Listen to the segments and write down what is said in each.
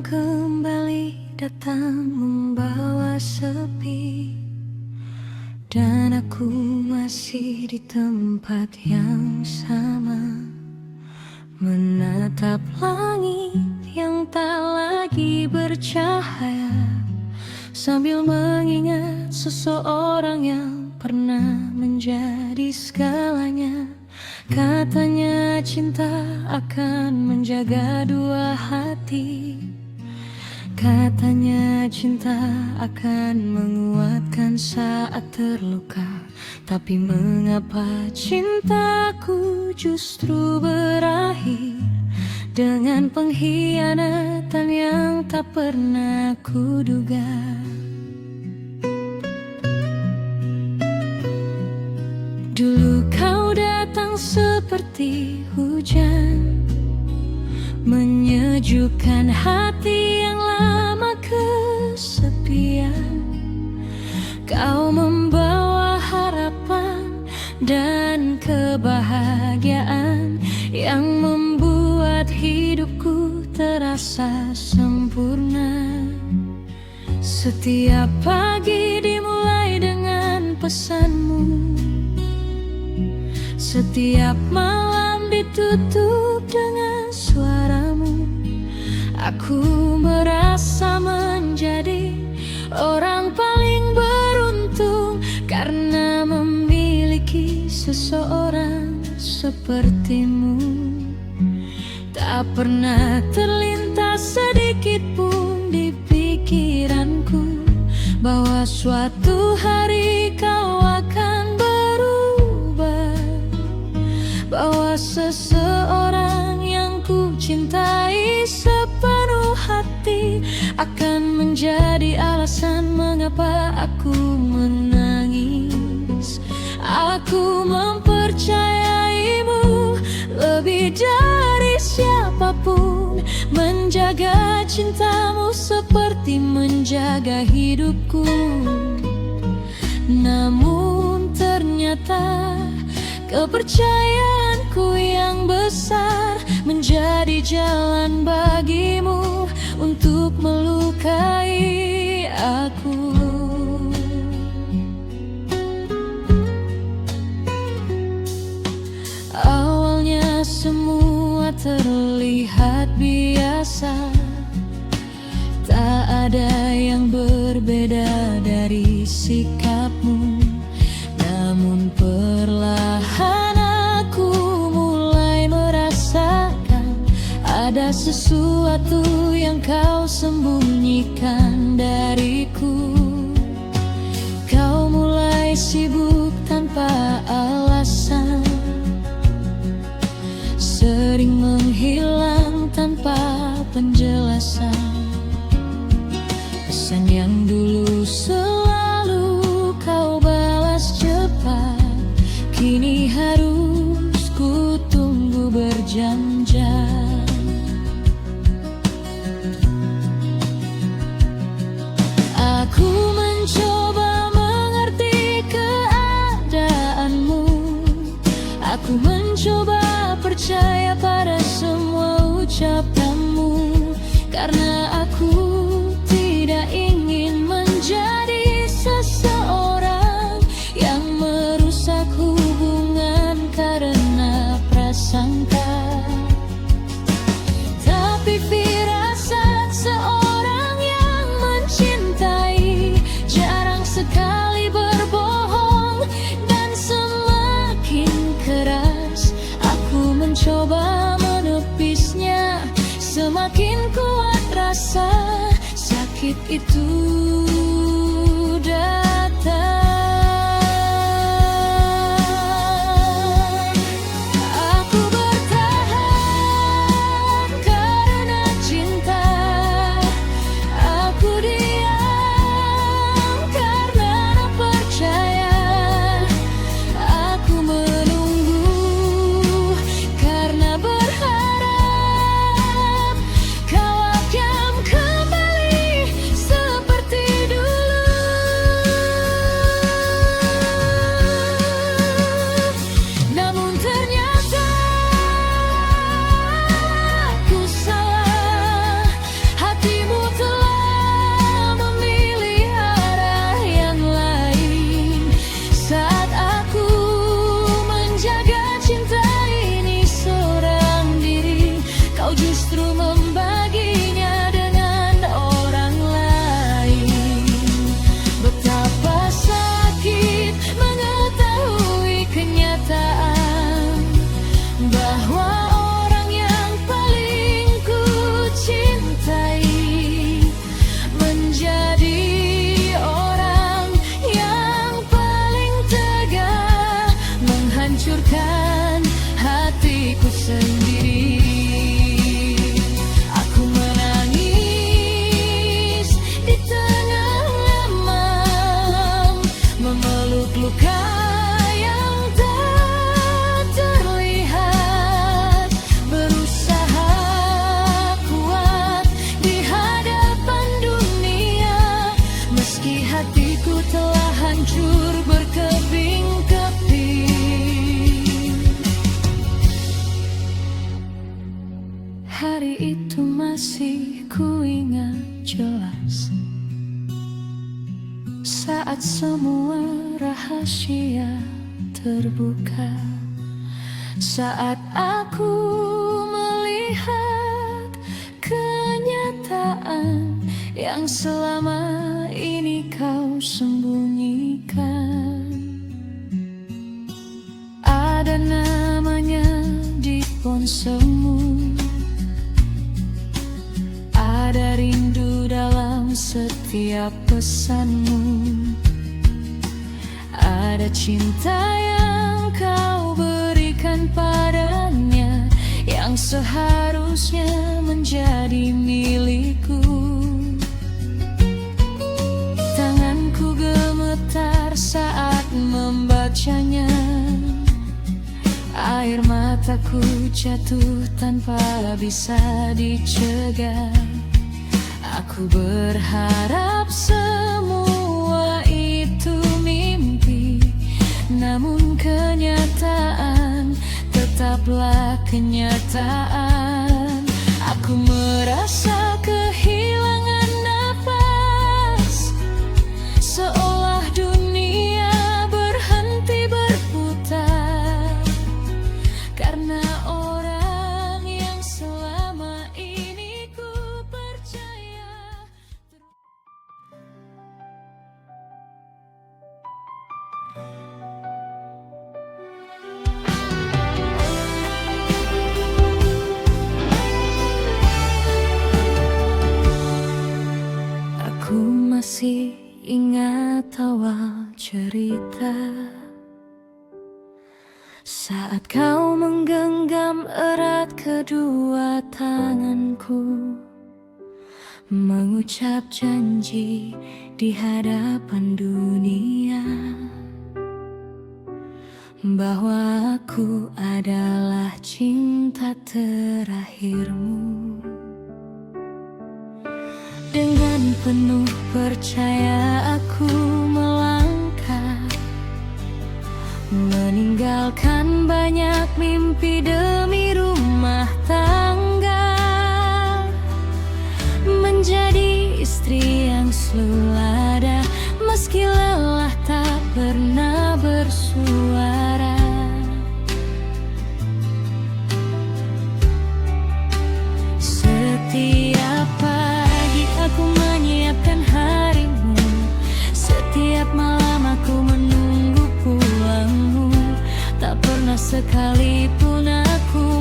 kembali datang membawa sepi, dan aku masih di tempat yang sama, menatap langit yang tak lagi bercahaya, sambil mengingat seseorang yang pernah menjadi segalanya. Katanya cinta akan menjaga dua hati, katanya cinta akan menguatkan saat terluka. Tapi mengapa cintaku justru berakhir dengan pengkhianatan yang tak pernah kuduga. Dulu kau datang seperti hujan, menyejukkan hati yang lama kesepian. Kau membawa harapan dan kebahagiaan yang membuat hidupku terasa sempurna. Setiap pagi dimulai dengan pesanmu, setiap malam ditutup dengan suaramu. Aku merasa menjadi orang paling beruntung karena memiliki seseorang sepertimu. Tak pernah terlintas sedikit pun di pikiranku bahwa suatu hari kau akan berubah, bahwa seseorang yang ku cintai sepenuh hati akan menjadi alasan mengapa aku menangis. Aku mempercayaimu lebih dari siapapun, menjaga cintamu seperti menjaga hidupku. Namun ternyata kepercayaanku yang besar menjadi jalan bagimu untuk melukai aku. Awalnya semua terlihat biasa, tak ada yang berbeda dari sikapmu. Namun perlahan aku mulai merasakan ada sesuatu yang kau sembunyikan dariku. Kau mulai sibuk tanpa alasan, sering menghilang tanpa penjelasan. Pesan yang dulu selalu kau balas cepat, kini harus ku tunggu berjam-jam. Aku mencoba mengerti keadaanmu, aku mencoba percaya pada semua ucapanmu, karena aku tidak ingin menjadi seseorang yang merusak hubungan karena prasangka. Tapi firasat seorang yang mencintai jarang sekali berbohong, dan semakin keras aku mencoba menepisnya, semakin kuat rasa sakit itu datang. Aku bertahan karena cinta, aku diam karena tak percaya, aku menunggu karena berharap kau akan kembali seperti dulu. jelas saat semua rahasia terbuka. Saat aku melihat kenyataan yang selama ini kau sembunyikan. Ada namanya di ponselmu, ada rindu dalam setiap pesanmu, ada cinta yang kau berikan padanya, yang seharusnya menjadi milikku. Tanganku gemetar saat membacanya, air mataku jatuh tanpa bisa dicegah. Aku berharap semua itu mimpi, namun kenyataan tetaplah kenyataan. Aku merasa kehilangan napas, seolah dunia berhenti berputar karena orang yang selama ini ku percaya. Aku masih ingat awal cerita, saat kau menggenggam erat kedua tanganku, mengucap janji di hadapan dunia bahwa aku adalah cinta terakhirmu. Dengan penuh percaya aku melangkah, meninggalkan banyak mimpi demi rumah tangga, menjadi istri yang selalu ada meski lelah tak pernah bersuara. Setiap pagi aku menyiapkan harimu, setiap malam aku menunggu pulangmu. Tak pernah sekalipun aku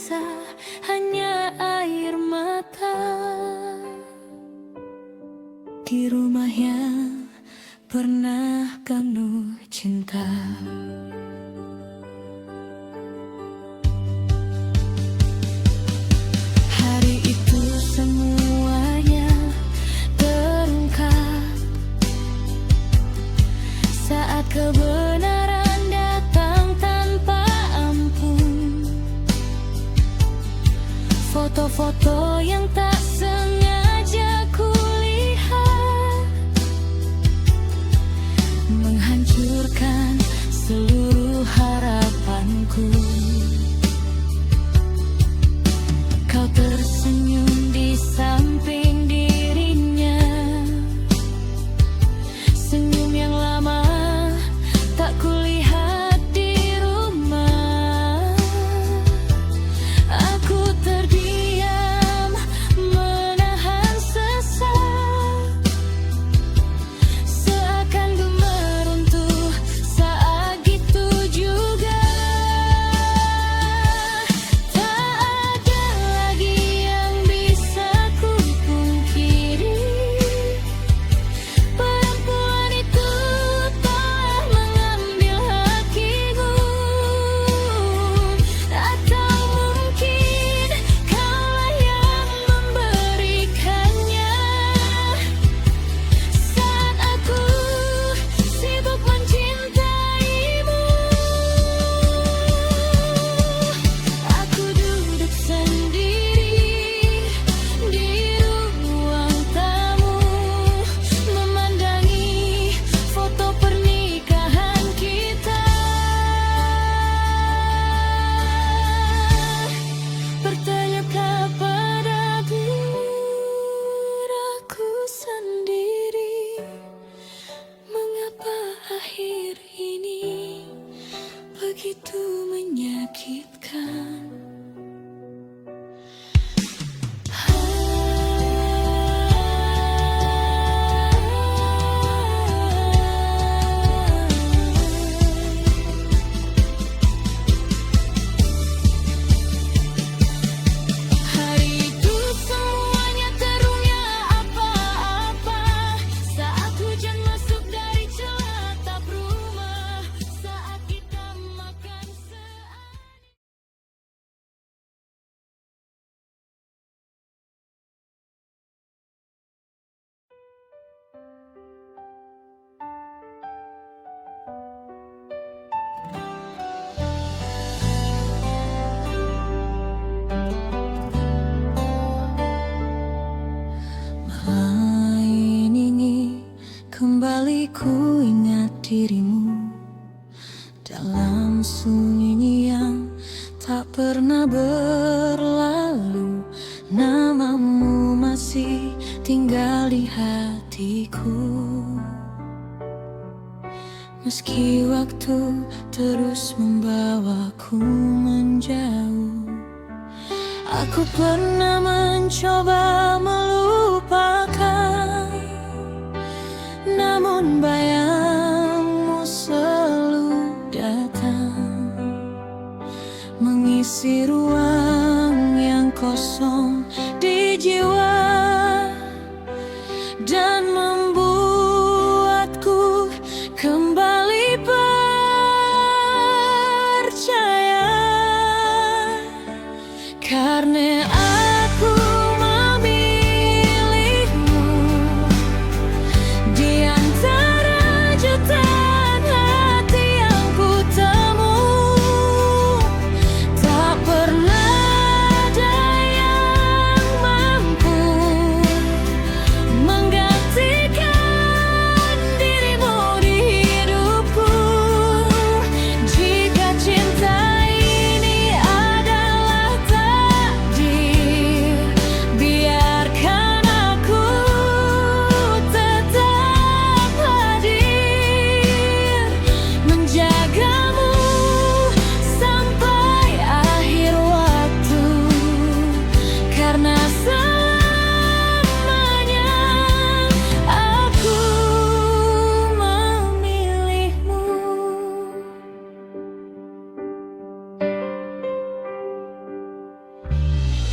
sisa hanya air mata di rumah yang pernah penuh cinta. Hari itu semuanya terungkap saat kebenaran datang tanpa ampun. Foto-foto yang tak sengaja kulihat menghancurkan seluruh harapanku. Kau tersenyum di samping dirinya, senyum yang lama tak kulihat di rumah. Aku terdiam menahan sesak, seakan gemar runtuh saat itu juga. Tak ada lagi yang bisa ku pungkiri, perempuan itu telah mengambil hatiku. Atau mungkin kaulah yang memberikannya saat aku sibuk mencintaimu. Aku duduk sendiri di ruang tamu, memandangi foto pernikahan kita. Bertanya kepada diriku sendiri, mengapa akhir ini begitu menyakitkan? Hari itu semuanya terungnya apa-apa saat hujan masuk dari celah atap rumah, saat kita makan malam ini kembali ku ingat dirimu dalam sunyi yang tak pernah berlalu. Namamu masih tinggal di hatiku, meski waktu terus membawaku menjauh. Aku pernah mencoba melupakan, namun bayangmu selalu datang, mengisi ruang yang kosong di jiwa dan membuatku kembali percaya. Karena aku memilihmu di antara jutaan hati yang ku temu, tak pernah ada yang mampu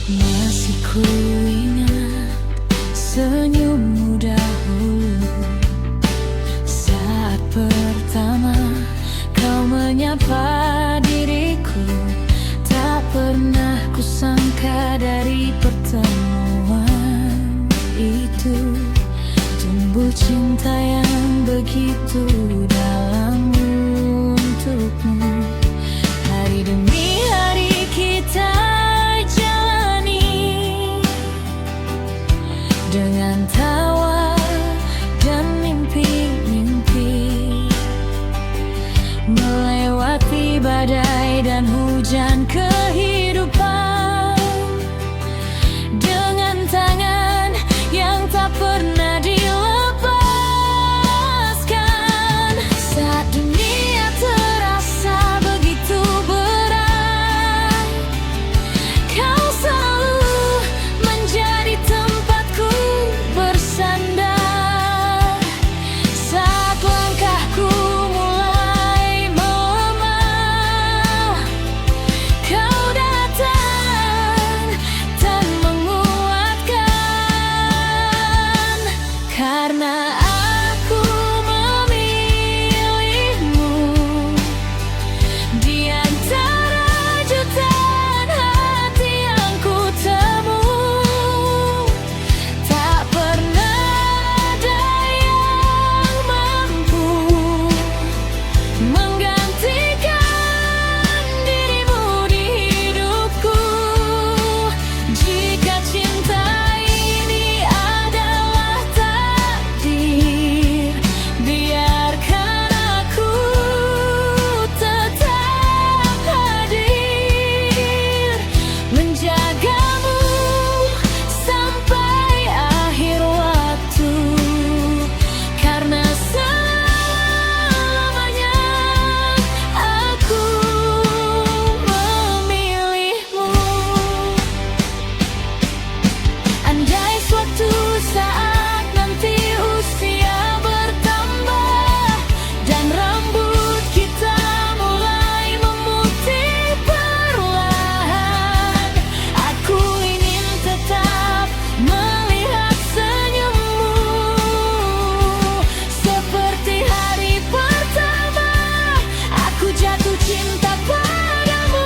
Masih ku ingat senyummu dahulu, saat pertama kau menyapa diriku. Tak pernah kusangka dari pertemuan itu tumbuh cinta yang begitu dalam untukmu. Hari demi hari kita jalani dengan tawa dan mimpi-mimpi, melewati badai dan hujan kehidupan dengan tangan yang tak pernah dilepaskan. Saat dunia terasa begitu berat, kau selalu menjadi tempatku bersandar. Saat langkahku mulai melemah, kau datang dan menguatkan. Karena aku memilihmu di antara jutaan hati yang ku temui, tak pernah ada yang mampu menggantikan dirimu di hidupku. Jika cinta ini adalah takdir, biarkan aku tetap hadir, menjagamu sampai akhir waktu. Karena selamanya aku memilihmu. Andai suatu saat nanti usia bertambah dan rambut kita mulai memutih perlahan, aku ingin tetap melihat senyummu seperti hari pertama aku jatuh cinta padamu.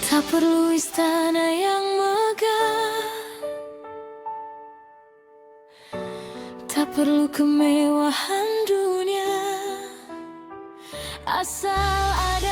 Tak perlu istana yang megah, tak perlu kemewahan dunia, asal ada